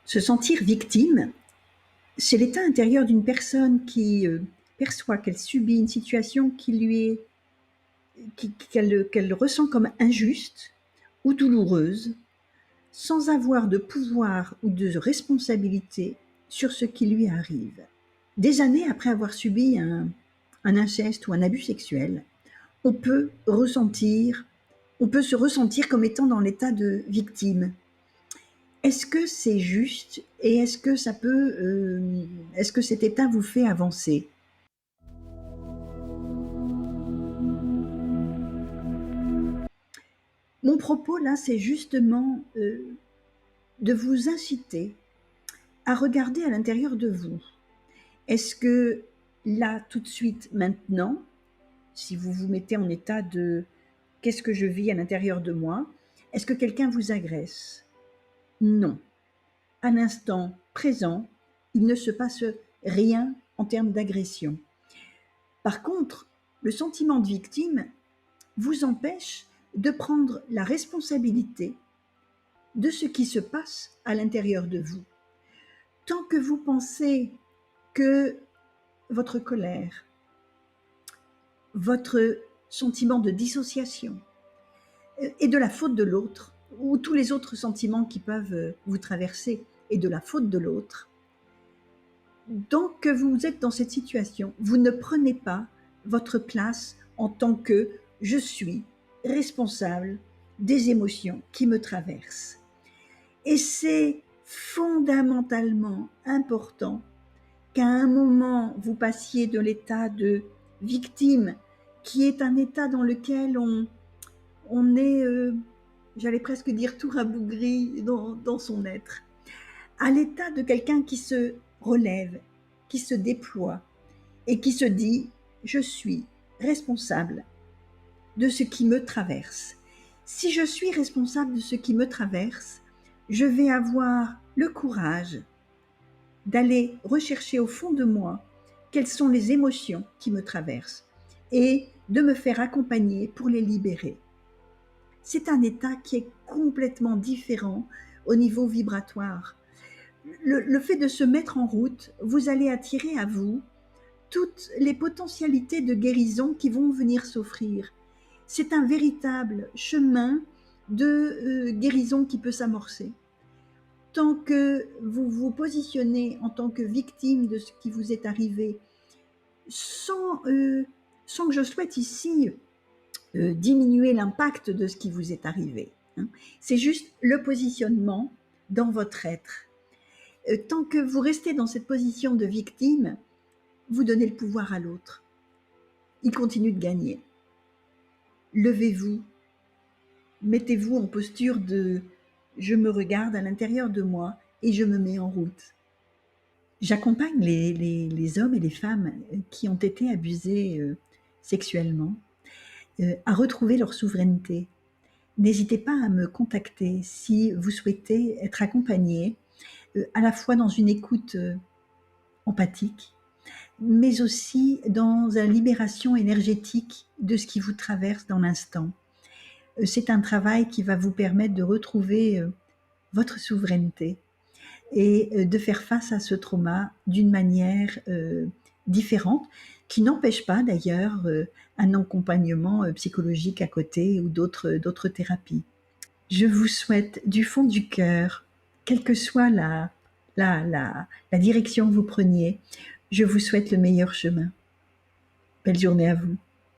Se sentir victime, c'est l'état intérieur d'une personne qui perçoit qu'elle subit une situation qu'elle ressent comme injuste ou douloureuse, sans avoir de pouvoir ou de responsabilité sur ce qui lui arrive. Des années après avoir subi un inceste ou un abus sexuel, on peut se ressentir comme étant dans l'état de victime. Est-ce que c'est juste et est-ce que cet état vous fait avancer? Mon propos là, c'est justement de vous inciter à regarder à l'intérieur de vous. Est-ce que là, tout de suite, maintenant, si vous vous mettez en état de qu'est-ce que je vis à l'intérieur de moi, est-ce que quelqu'un vous agresse? Non. À l'instant présent, il ne se passe rien en termes d'agression. Par contre, le sentiment de victime vous empêche de prendre la responsabilité de ce qui se passe à l'intérieur de vous. Tant que vous pensez que votre colère, votre sentiment de dissociation est de la faute de l'autre, ou tous les autres sentiments qui peuvent vous traverser est de la faute de l'autre, tant que vous êtes dans cette situation, vous ne prenez pas votre place en tant que je suis responsable des émotions qui me traversent. Et c'est fondamentalement important qu'à un moment, vous passiez de l'état de victime, qui est un état dans lequel on est, j'allais presque dire tout rabougri dans son être, à l'état de quelqu'un qui se relève, qui se déploie et qui se dit « je suis responsable de ce qui me traverse ». Si je suis responsable de ce qui me traverse, je vais avoir le courage d'aller rechercher au fond de moi quelles sont les émotions qui me traversent et de me faire accompagner pour les libérer. C'est un état qui est complètement différent au niveau vibratoire. Le fait de se mettre en route, vous allez attirer à vous toutes les potentialités de guérison qui vont venir s'offrir. C'est un véritable chemin de guérison qui peut s'amorcer. Tant que vous vous positionnez en tant que victime de ce qui vous est arrivé, sans que je souhaite ici diminuer l'impact de ce qui vous est arrivé, hein. C'est juste le positionnement dans votre être. Tant que vous restez dans cette position de victime, vous donnez le pouvoir à l'autre. Il continue de gagner. Levez-vous, mettez-vous en posture de « je me regarde à l'intérieur de moi et je me mets en route ». J'accompagne les hommes et les femmes qui ont été abusés sexuellement à retrouver leur souveraineté. N'hésitez pas à me contacter si vous souhaitez être accompagné à la fois dans une écoute empathique, mais aussi dans la libération énergétique de ce qui vous traverse dans l'instant. C'est un travail qui va vous permettre de retrouver votre souveraineté et de faire face à ce trauma d'une manière différente, qui n'empêche pas d'ailleurs un accompagnement psychologique à côté ou d'autres thérapies. Je vous souhaite du fond du cœur, quelle que soit la direction que vous preniez, je vous souhaite le meilleur chemin. Belle journée à vous.